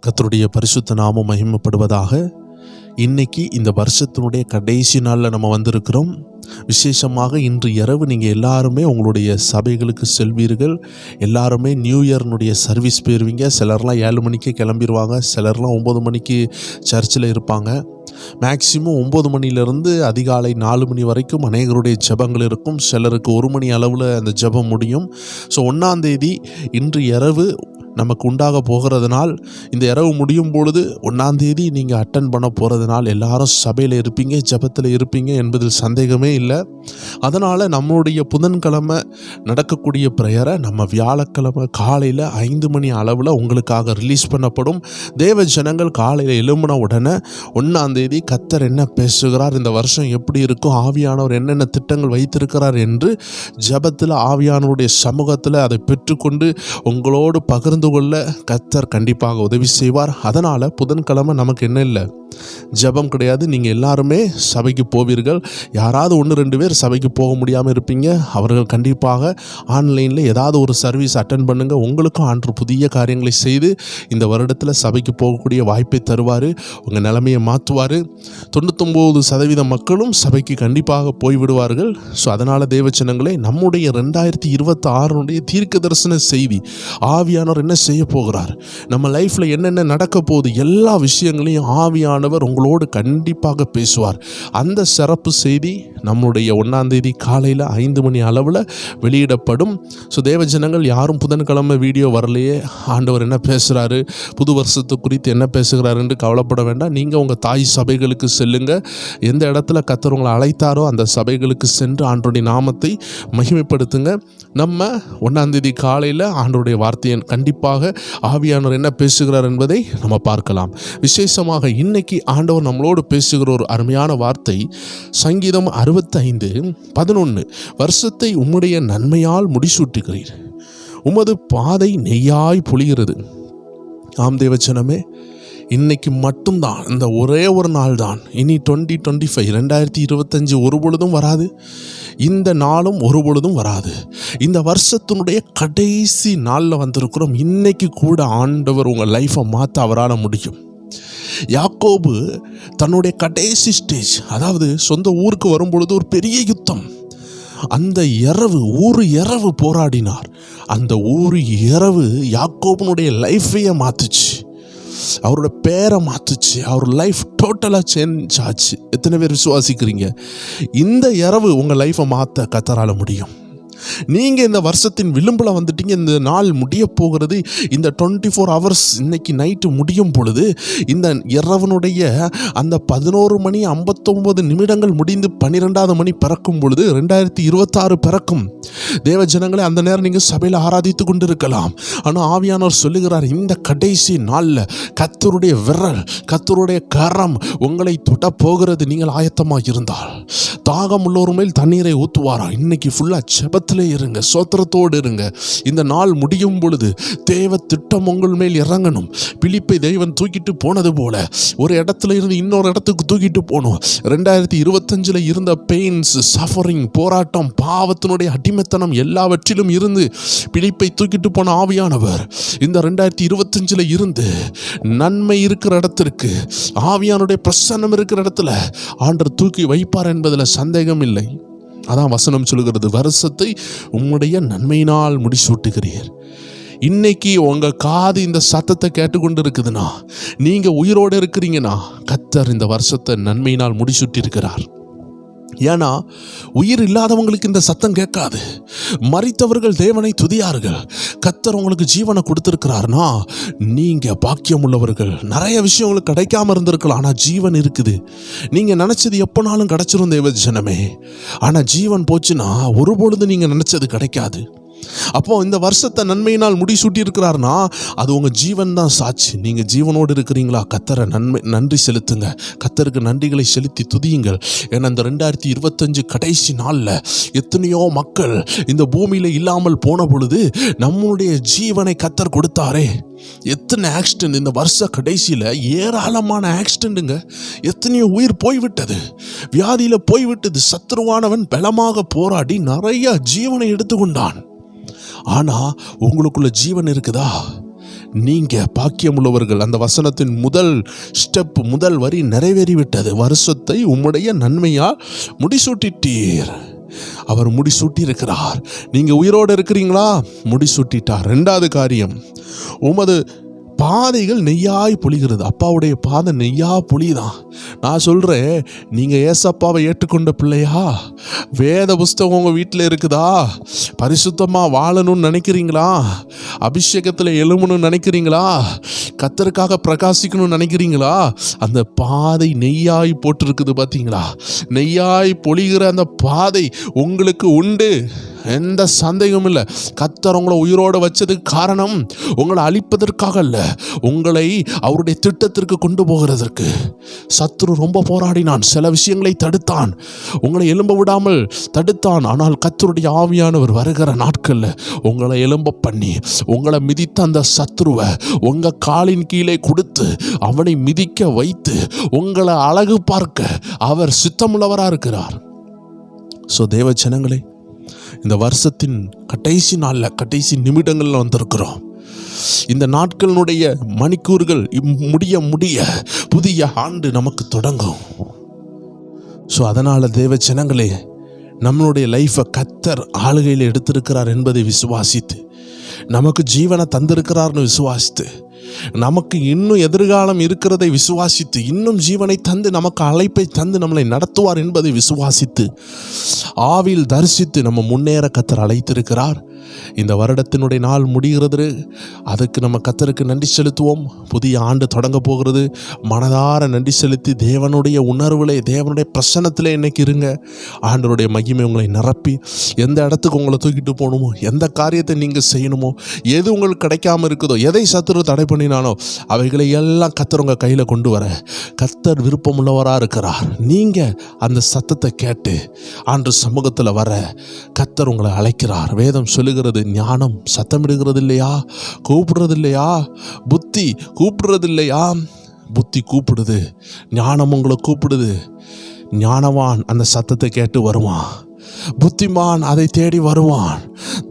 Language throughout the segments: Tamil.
கர்த்தருடைய பரிசுத்த நாமம் மகிமைப்படுவதாக. இன்னைக்கு இந்த வருஷத்தினுடைய கடைசி நாளில் நம்ம வந்திருக்கிறோம். விசேஷமாக இன்று இரவு நீங்கள் எல்லாருமே உங்களுடைய சபைகளுக்கு செல்வீர்கள். எல்லாருமே நியூ இயர்னுடைய சர்வீஸ் போயிருவீங்க. சிலர்லாம் 7 மணிக்கு கிளம்பிடுவாங்க, சிலர்லாம் 9 மணிக்கு சர்ச்சில் இருப்பாங்க. மேக்சிமம் 9 மணிலேருந்து அதிகாலை 4 மணி வரைக்கும் அநேகருடைய ஜெபங்கள் இருக்கும். சிலருக்கு 1 மணி அளவில் அந்த ஜெபம் முடியும். ஸோ 1ஆம் தேதி இன்று இரவு நமக்கு உண்டாக போகிறதுனால், இந்த இரவு முடியும் பொழுது 1ஆம் தேதி நீங்கள் அட்டன் பண்ண போகிறதுனால் எல்லாரும் சபையில் இருப்பீங்க, ஜெபத்தில் இருப்பீங்க என்பதில் சந்தேகமே இல்லை. அதனால் நம்மளுடைய புதன்கிழமை நடக்கக்கூடிய ப்ரேயரை நம்ம வியாழக்கிழமை காலையில் 5 மணி அளவில் உங்களுக்காக ரிலீஸ் பண்ணப்படும். தேவ ஜனங்கள் காலையில் எழும்பின உடனே 1ஆம் தேதி கர்த்தர் என்ன பேசுகிறார், இந்த வருஷம் எப்படி இருக்கும், ஆவியானவர் என்னென்ன திட்டங்கள் வைத்திருக்கிறார் என்று ஜெபத்தில் ஆவியானவருடைய சமூகத்தில் அதை பெற்றுக்கொண்டு உங்களோடு பகிர்ந்து கொள்ள கர்த்தர் கண்டிப்பாக உதவி செய்வார். அதனால் புதன்கிழமை நமக்கு என்ன இல்லை, ஜெபம் கிடையாது. நீங்கள் எல்லாருமே சபைக்கு போவீர்கள். யாராவது 1-2 பேர் சபைக்கு போக முடியாமல் இருப்பீங்க. அவர்கள் கண்டிப்பாக ஆன்லைனில் ஏதாவது ஒரு சர்வீஸ் அட்டன் பண்ணுங்கள். உங்களுக்கும் ஆண்டு புதிய காரியங்களை செய்து இந்த வருடத்தில் சபைக்கு போகக்கூடிய வாய்ப்பை தருவார். உங்கள் நிலைமையை மாற்றுவார். 99% மக்களும் சபைக்கு கண்டிப்பாக போய்விடுவார்கள். ஸோ அதனால் தேவச்சனங்களே, நம்முடைய 2026 தீர்க்க தரிசன செய்தி, ஆவியானவர் என்ன செய்ய போகிறார், நம்ம லைஃப்பில் என்னென்ன நடக்க போகுது, எல்லா விஷயங்களையும் ஆவியானவர் உங்களோடு கண்டிப்பாக பேசுவார். அந்த சிறப்பு செய்தி நம்முடைய 1ஆம் தேதி காலையில் 5 மணி அளவில் வெளியிடப்படும். ஸோ தேவஜனங்கள் யாரும் புதன்கிழமை வீடியோ வரலையே, ஆண்டவர் என்ன பேசுகிறாரு, புது வருஷத்து குறித்து என்ன பேசுகிறாரு என்று கவலைப்பட வேண்டாம். நீங்கள் உங்கள் தாய் சபைகளுக்கு செல்லுங்கள். எந்த இடத்துல கர்த்தர் உங்களை அழைத்தாரோ அந்த சபைகளுக்கு சென்று ஆண்டவருடைய நாமத்தை மகிமைப்படுத்துங்க. நம்ம 1ஆம் தேதி காலையில் ஆண்டவருடைய வார்த்தையை கண்டிப்பாக ஆவியானவர் என்ன பேசுகிறார் என்பதை நம்ம பார்க்கலாம். விசேஷமாக இன்னைக்கு ஆண்டவர் நம்மளோடு பேசுகிற ஒரு அருமையான வார்த்தை சங்கீதம் 65:11. வருஷத்தை உம்முடைய நன்மையால் முடிசூட்டுகிறீர், உமது பாதை நெய்யாய் பொழிகிறது. ஆம் தேவச்சனமே, இன்னைக்கு மட்டும்தான், இந்த ஒரே ஒரு நாள் தான். இனி 2025 ஒரு பொழுதும் வராது. இந்த நாளும் ஒரு பொழுதும் வராது. இந்த வருஷத்தினுடைய கடைசி நாளில் வந்திருக்கிறோம். இன்னைக்கு கூட ஆண்டவர் உங்கள் லைஃப்பை மாற்ற அவரால் முடியும். யாக்கோபு தன்னுடைய கடைசி ஸ்டேஜ், அதாவது சொந்த ஊருக்கு வரும்பொழுது ஒரு பெரிய யுத்தம். அந்த ஒரு இரவு போராடினார். அந்த ஒரு இரவு யாக்கோபனுடைய லைஃபையே மாற்றுச்சு, அவரோட பேரை மாற்றுச்சு, அவர் லைஃப் டோட்டலாக சேஞ்ச் ஆச்சு. எத்தனை பேர் விசுவாசிக்கிறீங்க இந்த இரவு உங்கள் லைஃப்பை மாற்ற கர்த்தரால முடியும்? நீங்கள் இந்த வருஷத்தின் விளிம்பில் வந்துட்டீங்க. இந்த நாள் முடிய போகிறது. இந்த 24 hours இன்னைக்கு நைட்டு முடியும் பொழுது, இந்த இரவனுடைய அந்த 11:59 முடிந்து 12வது மணி பிறக்கும் பொழுது 2026 பிறக்கும். தேவ ஜனங்களே, அந்த நேரம் நீங்கள் சபையில் ஆராதித்து கொண்டு இருக்கலாம். ஆனால் ஆவியானவர் சொல்லுகிறார், இந்த கடைசி நாளில் கர்த்தருடைய விரல், கர்த்தருடைய கரம் உங்களை தொட போகிறது. நீங்கள் ஆயத்தமாக இருந்தால் தாகம் உள்ளோர் மேல் தண்ணீரை ஊற்றுவாரா. இன்னைக்கு ஃபுல்லாக ஜெபத்தில் இருங்க, சோத்திரத்தோடு இருங்க. இந்த நாள் முடியும் பொழுது தேவ திட்டம் உங்கள் மேல் இறங்கணும். பிலிப்பை தெய்வன் தூக்கிட்டு போனது போல ஒரு இடத்துல இருந்து இன்னொரு இடத்துக்கு தூக்கிட்டு போகணும். 2025 இருந்த பெயின்ஸ், சஃபரிங், போராட்டம், பாவத்தினுடைய அடிமைத்தனம் எல்லாவற்றிலும் இருந்து பிலிப்பை தூக்கிட்டு போன ஆவியானவர் இந்த 2025 இருந்து நன்மை இருக்கிற இடத்திற்கு, ஆவியானுடைய பிரசன்னம் இருக்கிற இடத்துல ஆண்டவர் தூக்கி வைப்பார் என்பதில் சந்தேகம் இல்லை. அதான் வசனம் சொல்லுகிறது, வருஷத்தை உம்முடைய நன்மையினால் முடிசூட்டுகிறீர். இன்னைக்கு உங்கள் காது இந்த சத்தத்தை கேட்டுக்கொண்டு இருக்குதுன்னா, நீங்கள் உயிரோடு இருக்கிறீங்கன்னா, கர்த்தர் இந்த வருஷத்தை நன்மையினால் முடிசூட்டி இருக்கிறார். ஏன்னா உயிர் இல்லாதவங்களுக்கு இந்த சத்தம் கேட்காது. மரித்தவர்கள் தேவனை துதியார்கள். கர்த்தர் உங்களுக்கு ஜீவனை கொடுத்திருக்கிறார்னா நீங்கள் பாக்கியம் உள்ளவர்கள். நிறைய விஷயம் உங்களுக்கு கிடைக்காம இருந்திருக்கலாம், ஆனால் ஜீவன் இருக்குது. நீங்கள் நினச்சது எப்போனாலும் கிடைச்சிரும் தேவ ஜனமே. ஆனால் ஜீவன் போச்சுன்னா ஒரு பொழுது நீங்கள் நினச்சது கிடைக்காது. அப்போ இந்த வருஷத்தை நன்மையினால் முடிசூட்டி இருக்கிறார்னா அது உங்கள் ஜீவன் தான் சாட்சி. நீங்கள் ஜீவனோடு இருக்கிறீங்களா, கர்த்தரை நன்றி செலுத்துங்க. கர்த்தருக்கு நன்றிகளை செலுத்தி துதியுங்கள். ஏன்னா இந்த 2025 கடைசி நாளில் எத்தனையோ மக்கள் இந்த பூமியில் இல்லாமல் போன பொழுது நம்முடைய ஜீவனை கர்த்தர் கொடுத்தாரே. எத்தனை ஆக்சிடென்ட் இந்த வருஷ கடைசியில், ஏராளமான ஆக்சிடென்ட்டுங்க. எத்தனையோ உயிர் போய்விட்டது, வியாதியில் போய்விட்டது. சத்துருவானவன் பலமாக போராடி நிறைய ஜீவனை எடுத்துக்கொண்டான். ஆனால் உங்களுக்குள்ள ஜீவன் இருக்குதா? நீங்க பாக்கியமுள்ளவர்கள். அந்த வசனத்தின் முதல் ஸ்டெப், முதல் வரி நிறைவேறிவிட்டது. வருஷத்தை உம்முடைய நன்மையால் முடிசூட்டிட்டீர். அவர் முடிசூட்டி இருக்கிறார். நீங்க உயிரோடு இருக்கிறீங்களா? முடிசூட்டிட்டார். 2வது காரியம், உமது பாதைகள் நெய்யாய் பொழிகிறது. அப்பாவுடைய பாதை நெய்யா பொழிதான். நான் சொல்கிறேன், நீங்கள் ஏசப்பாவை ஏற்றுக்கொண்ட பிள்ளையா? வேத புஸ்தகம் உங்கள் வீட்டில் இருக்குதா? பரிசுத்தமாக வாழணும்னு நினைக்கிறீங்களா? அபிஷேகத்தில் எழுமணும்னு நினைக்கிறீங்களா? கர்த்தருக்காக பிரகாசிக்கணும்னு நினைக்கிறீங்களா? அந்த பாதை நெய்யாய் போட்டிருக்குது பார்த்தீங்களா? நெய்யாய் பொழிகிற அந்த பாதை உங்களுக்கு உண்டு, எந்த சந்தேகமும் இல்லை. கர்த்தர் உங்களை உயிரோடு வச்சதுக்கு காரணம் உங்களை அழிப்பதற்காக அல்ல, உங்களை அவருடைய திட்டத்திற்கு கொண்டு போகிறதற்கு. சத்துரு ரொம்ப போராடினான், சில விஷயங்களை தடுத்தான், உங்களை எழும்ப விடாமல் தடுத்தான். ஆனால் கர்த்தருடைய ஆவியானவர் வருகிற நாட்களில் உங்களை எழும்ப பண்ணி உங்களை மிதித்த அந்த சத்துருவை உங்கள் காலின் கீழே கொடுத்து அவனை மிதிக்க வைத்து உங்களை அழகு பார்க்க அவர் சித்தமுள்ளவராக இருக்கிறார். ஸோ தேவ ஜனங்களே, இந்த வருஷத்தின் கடைசி நாளில், கடைசி நிமிடங்களில் வந்திருக்கிறோம். இந்த நாட்களினுடைய மணிக்கூறுகள் முடிய முடிய புதிய ஆண்டு நமக்கு தொடங்கும். ஸோ அதனால் தேவ ஜனங்களே, நம்மளுடைய லைஃப்பை கர்த்தர் ஆளுகையில் எடுத்திருக்கிறார் என்பதை விசுவாசித்து, நமக்கு ஜீவனை தந்திருக்கிறார்னு விசுவாசித்து, நமக்கு இன்னும் எதிர்காலம் இருக்கிறதை விசுவாசித்து, இன்னும் ஜீவனை தந்து நமக்கு அழைப்பை தந்து நம்மளை நடத்துவார் என்பதை விசுவாசித்து, ஆவியில் தரிசித்து நம்ம முன்னேற கர்த்தர் அழைத்திருக்கிறார். இந்த வருடத்தினுடைய நாள் முடிகிறது. அதுக்கு நம்ம கர்த்தருக்கு நன்றி செலுத்துவோம். புதிய ஆண்டு தொடங்க போகிறது. மனதார நன்றி செலுத்தி தேவனுடைய உணர்விலே, தேவனுடைய பிரசன்னத்திலே இன்னைக்கு இருங்க. ஆண்டவருடைய மகிமை உங்களை நிரப்பி எந்த இடத்துக்கு உங்களை தூக்கிட்டு போகணுமோ, எந்த காரியத்தை நீங்கள் செய்யணுமோ, எது உங்களுக்கு கிடைக்காம இருக்குதோ, எதை சத்துரு தடை பண்ணினானோ அவைகளை எல்லாம் கர்த்தர் உங்கள் கையில் கொண்டு வர கர்த்தர் விருப்பமுள்ளவராக இருக்கிறார். நீங்கள் அந்த சத்தத்தை கேட்டு ஆண்டு சமூகத்தில் வர கர்த்தர் உங்களை அழைக்கிறார். வேதம் சொல்லுகிறது, ஞானம் சத்தமிடுகிறது இல்லையா? கூப்பிடுறது இல்லையா? புத்தி கூப்பிடுறது இல்லையா? புத்தி கூப்பிடுது, ஞானம் உங்களை கூப்பிடுது. ஞானவான் அந்த சத்தத்தை கேட்டு வருவான், புத்திமான் அதை தேடி வருவான்,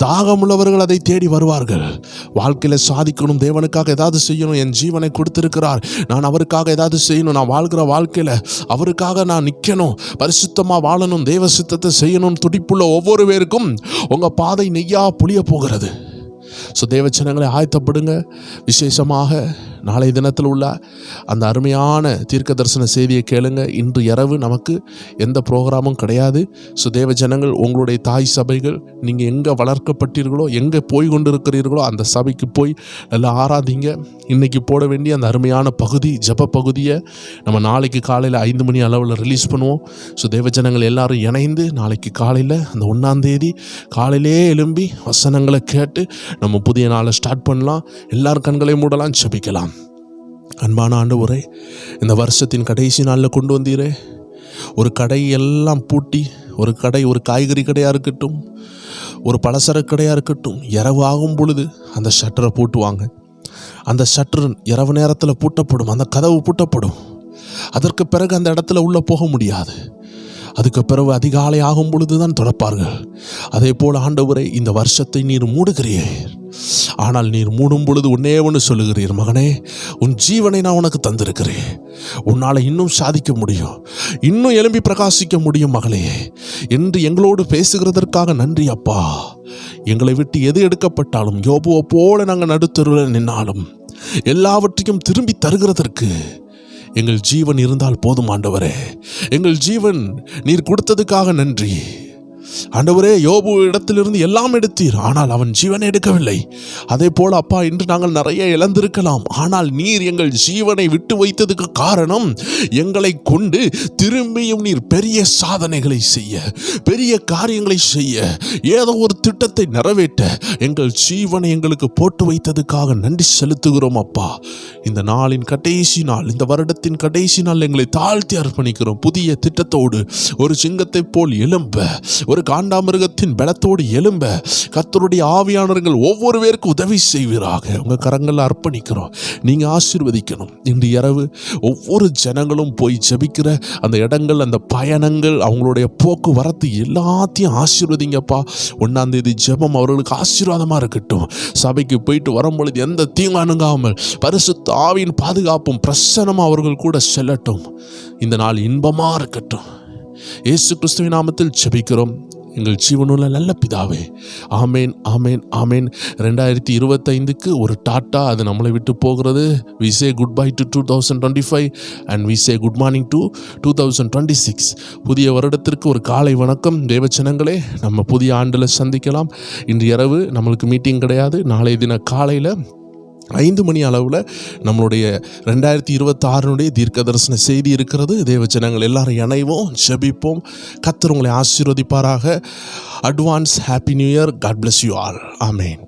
தாகமுள்ளவர்கள் அதை தேடி வருவார்கள். வாழ்க்கையில் சாதிக்கணும், தேவனுக்காக ஏதாவது செய்யணும், என் ஜீவனை கொடுத்திருக்கிறார், நான் அவருக்காக ஏதாவது செய்யணும், நான் வாழ்கிற வாழ்க்கையில் அவருக்காக நான் நிற்கணும், பரிசுத்தமாக வாழணும், தேவ சித்தத்தை செய்யணும் துடிப்புள்ள ஒவ்வொரு பேருக்கும் உங்கள் பாதை நெய்யா பொழிய போகிறது. ஸோ தேவச்சனங்களை ஆயத்தப்படுங்க. விசேஷமாக நாளை தினத்தில் உள்ள அந்த அருமையான தீர்க்க தரிசன செய்தியை கேளுங்க. இன்று இரவு நமக்கு எந்த ப்ரோக்ராமும் கிடையாது. ஸோ தேவஜனங்கள், உங்களுடைய தாய் சபைகள், நீங்கள் எங்கே வளர்க்கப்பட்டீர்களோ, எங்கே போய் கொண்டு இருக்கிறீர்களோ அந்த சபைக்கு போய் நல்லா ஆராதிங்க. இன்றைக்கி போட வேண்டிய அந்த அருமையான பகுதி, ஜப பகுதியை நம்ம நாளைக்கு காலையில் 5 மணி அளவில் ரிலீஸ் பண்ணுவோம். ஸோ தேவஜனங்கள் எல்லாரும் இணைந்து நாளைக்கு காலையில் அந்த 1ஆம் தேதி காலையிலே எழும்பி வசனங்களை கேட்டு நம்ம புதிய நாளை ஸ்டார்ட் பண்ணலாம். எல்லாரும் கண்களை மூடலாம், ஜெபிக்கலாம். அன்பான ஆண்டவரே, இந்த வருஷத்தின் கடைசி நாளில் கொண்டு வந்தீரே. ஒரு கடை எல்லாம் பூட்டி, ஒரு கடை, ஒரு காய்கறி கடையாக இருக்கட்டும், ஒரு பலசரக்கு கடையாக இருக்கட்டும், இரவு ஆகும் பொழுது அந்த ஷட்டரை பூட்டுவாங்க. அந்த ஷட்டர் இரவு நேரத்தில் பூட்டப்படும், அந்த கதவு பூட்டப்படும். அதற்கு பிறகு அந்த இடத்துல உள்ளே போக முடியாது. அதுக்கு பிறகு அதிகாலை ஆகும் பொழுது தான் திறப்பார்கள். அதே போல் ஆண்டவரே, இந்த வருஷத்தை நீர் மூடுகிறீர். ஆனால் நீர் மூடும் பொழுது ஒன்னே ஒன்று சொல்லுகிறீர், மகனே, உன் ஜீவனை நான் உனக்கு தந்திருக்கிறேன், உன்னால் இன்னும் சாதிக்க முடியும், இன்னும் எழும்பி பிரகாசிக்க முடியும் மகளே என்று எங்களோடு பேசுகிறதற்காக நன்றி அப்பா. எங்களை விட்டு எது எடுக்கப்பட்டாலும், யோபுவை போல நாங்கள் நடுத்தருவில் நின்னாலும், எல்லாவற்றையும் திரும்பி தருகிறதற்கு எங்கள் ஜீவன் இருந்தால் போதும் ஆண்டவரே. எங்கள் ஜீவன் நீர் கொடுத்ததுக்காக நன்றி ஆண்டவரே. யோபு இடத்திலிருந்து எல்லாம் எடுத்தீர், ஆனால் அவன் ஜீவனை எடுக்கவில்லை. அதே போல அப்பா, இன்று நாங்கள் நிறைய இழந்திருக்கலாம், ஆனால் நீர் எங்கள் ஜீவனை விட்டு வைத்ததுக்கு காரணம், எங்களை கொண்டு திரும்பியும் நீர் பெரிய சாதனைகளை செய்ய, பெரிய காரியங்களை செய்ய, ஏதோ ஒரு திட்டத்தை நிறைவேற்ற எங்கள் ஜீவனை எங்களுக்கு போட்டு வைத்ததுக்காக நன்றி செலுத்துகிறோம் அப்பா. இந்த நாளின் கடைசி நாள், இந்த வருடத்தின் கடைசி நாள் எங்களை தாழ்த்தி அர்ப்பணிக்கிறோம். புதிய திட்டத்தோடு ஒரு சிங்கத்தை போல் எழும்ப, ஒரு காண்டாமிருகத்தின் பலத்தோடு எழும்ப கர்த்தருடைய ஆவியானவர்கள் ஒவ்வொரு பேருக்கு உதவி செய்வீராக. உங்கள் கரங்களில் அர்ப்பணிக்கிறோம். நீங்கள் ஆசீர்வதிக்கணும். இன்று இரவு ஒவ்வொரு ஜனங்களும் போய் ஜெபிக்கிற அந்த இடங்கள், அந்த பயணங்கள், அவங்களுடைய போக்குவரத்து எல்லாத்தையும் ஆசீர்வதிங்கப்பா. 1ஆம் தேதி ஜெபம் அவர்களுக்கு ஆசீர்வாதமாக இருக்கட்டும். சபைக்கு போயிட்டு வரும்பொழுது எந்த தீங்கு அணுகாமல் பரிசுத்த ஆவியின் பாதுகாப்பும் பிரசன்னமும் அவர்கள் கூட செல்லட்டும். இந்த நாள் இன்பமாக இருக்கட்டும். இயேசு கிறிஸ்துவின் நாமத்தில் ஜெபிக்கிறோம் எங்கள் ஜீவனுள்ள நல்ல பிதாவே. ஆமேன், ஆமேன், ஆமேன். 2025க்கு ஒரு டாட்டா அது நம்மளை விட்டு போகிறது. we say goodbye to 2025 and we say good morning to 2026. புதிய வருடத்திற்கு ஒரு காலை வணக்கம் தேவச்சனங்களே. நம்ம புதிய ஆண்டில் சந்திக்கலாம். இன்று இரவு நம்மளுக்கு மீட்டிங் கிடையாது. நாளைய தின காலையில் 5 மணி அளவில் நம்மளுடைய 2026 தீர்க்க தரிசன செய்தி இருக்கிறது. தேவஜனங்கள் எல்லாரும் இணைவோம், ஜெபிப்போம். கர்த்தர் உங்களை ஆசீர்வதிப்பாராக. Advance happy new year. God bless you all. Amen.